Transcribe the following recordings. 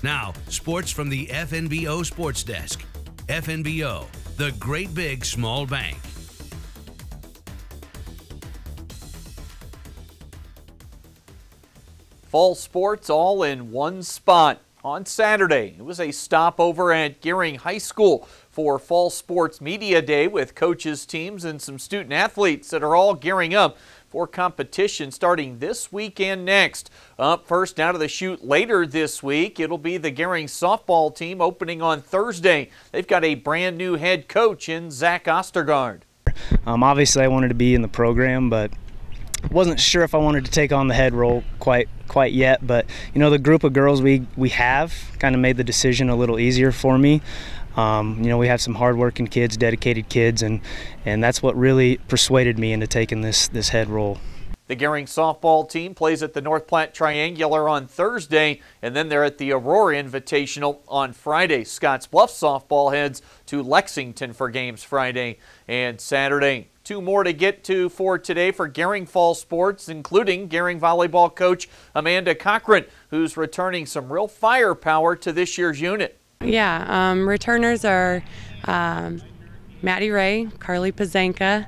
Now, sports from the FNBO Sports Desk. FNBO, the great big small bank. Fall sports all in one spot. On Saturday, it was a stopover at Gering High School for Fall Sports Media Day with coaches, teams, and some student athletes that are all gearing up for competition starting this week and next. Up first out of the chute later this week, it'll be the Gering softball team opening on Thursday. They've got a brand new head coach in Zach Ostergaard. Obviously, I wanted to be in the program, but wasn't sure if I wanted to take on the head role quite yet, but you know, the group of girls we have kind of made the decision a little easier for me. You know, we have some hardworking kids, dedicated kids, and that's what really persuaded me into taking this head role. The Gering softball team plays at the North Platte Triangular on Thursday, and then they're at the Aurora Invitational on Friday. Scotts Bluff softball heads to Lexington for games Friday and Saturday. Two more to get to for today for Gering fall sports, including Gering volleyball coach Amanda Cochran, who's returning some real firepower to this year's unit. Yeah, returners are Maddie Ray, Carly Pazanka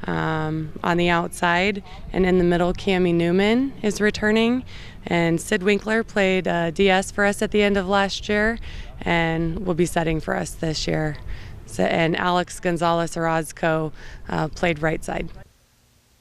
on the outside, and in the middle Cammie Newman is returning, and Sid Winkler played DS for us at the end of last year and will be setting for us this year. And Alex Gonzalez Orozco played right side.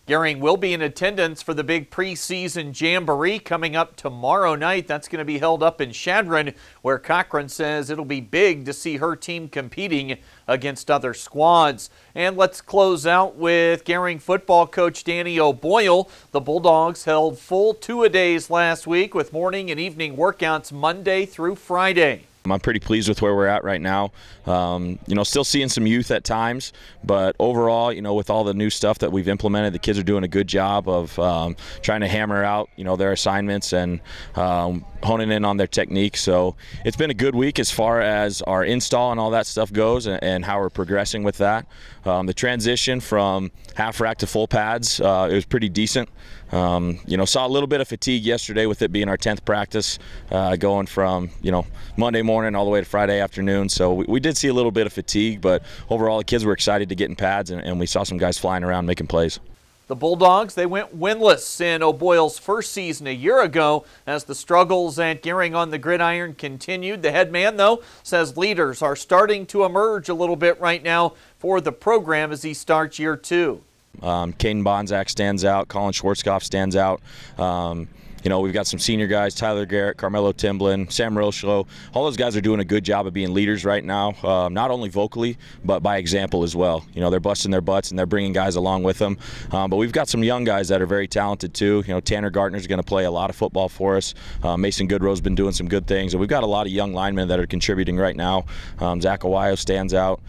Gering will be in attendance for the big preseason jamboree coming up tomorrow night. That's going to be held up in Chadron, where Cochran says it'll be big to see her team competing against other squads. And let's close out with Gering football coach Danny O'Boyle. The Bulldogs held full two-a-days last week with morning and evening workouts Monday through Friday. I'm pretty pleased with where we're at right now. You know, still seeing some youth at times, but overall, you know, with all the new stuff that we've implemented, the kids are doing a good job of trying to hammer out, you know, their assignments and honing in on their technique. So it's been a good week as far as our install and all that stuff goes, and how we're progressing with that. The transition from half rack to full pads, it was pretty decent. You know, saw a little bit of fatigue yesterday with it being our 10th practice, going from, you know, Monday morning all the way to Friday afternoon. So we did see a little bit of fatigue, but overall the kids were excited to get in pads, and we saw some guys flying around making plays. The Bulldogs, they went winless in O'Boyle's first season a year ago as the struggles at Gering on the gridiron continued. The head man, though, says leaders are starting to emerge a little bit right now for the program as he starts year two. Caden Bonzak stands out. Colin Schwarzkopf stands out. You know, we've got some senior guys, Tyler Garrett, Carmelo Timblin, Sam Rochlo. All those guys are doing a good job of being leaders right now, not only vocally, but by example as well. You know, they're busting their butts and they're bringing guys along with them. But we've got some young guys that are very talented too. You know, Tanner Gartner's going to play a lot of football for us. Mason Goodrow's been doing some good things. And we've got a lot of young linemen that are contributing right now. Zach Awayo stands out.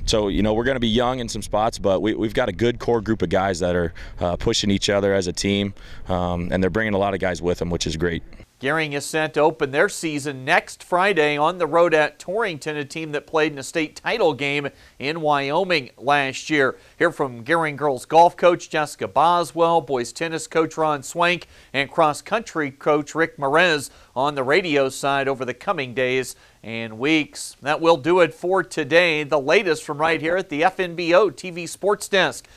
So, you know, we're going to be young in some spots, but we've got a good core group of guys that are pushing each other as a team, and they're bringing a lot of guys with them, which is great. Gering is set to open their season next Friday on the road at Torrington, a team that played in a state title game in Wyoming last year. Hear from Gering girls golf coach Jessica Boswell, boys tennis coach Ron Swank, and cross country coach Rick Merez on the radio side over the coming days and weeks. That will do it for today. The latest from right here at the FNBO TV Sports Desk.